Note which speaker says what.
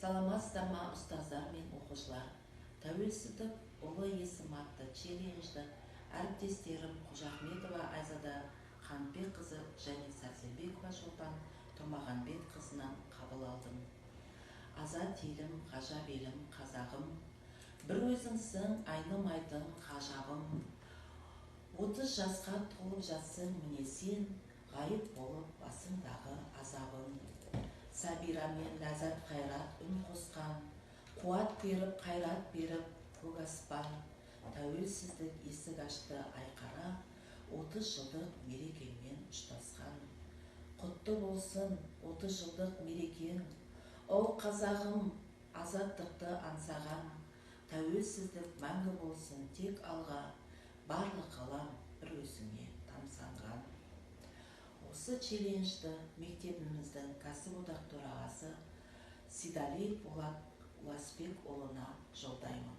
Speaker 1: Саламатсыздар ма, ұстаздар мен оқушылар? Тәуелсіздік ұлы есім атты челленджді әріптестерім Қожахметова Айзада Қанбекқызы және Сәрсенбекова Шолпан Тұрмағанбетқызынан қабыл алдым. Азат елім, ғажап елім, қазағым, бір өзіңсің айнымайтын ғажабым. 30 жасқа толып жатсың міне сен, ғайып болып басыңдағы азабым. Сабира мен ләззат қайрат үн қосқан, қуат беріп, қайрат беріп, көк аспан. Тәуелсіздік есік ашты айқара, 30 жылдық мерекеңмен ұштасқан. Құтты болсын 30 жылдық мерекең, ол қазағым, азаттықты аңсаған. Тәуелсіздік мәңгі болсын тек алға, барлық ғалам бір өзіңе тамсанған. Осы челленджді мектебіміздің кәсіподақ төрағасы Сидали Болат Уасбекұлына жолдаймын.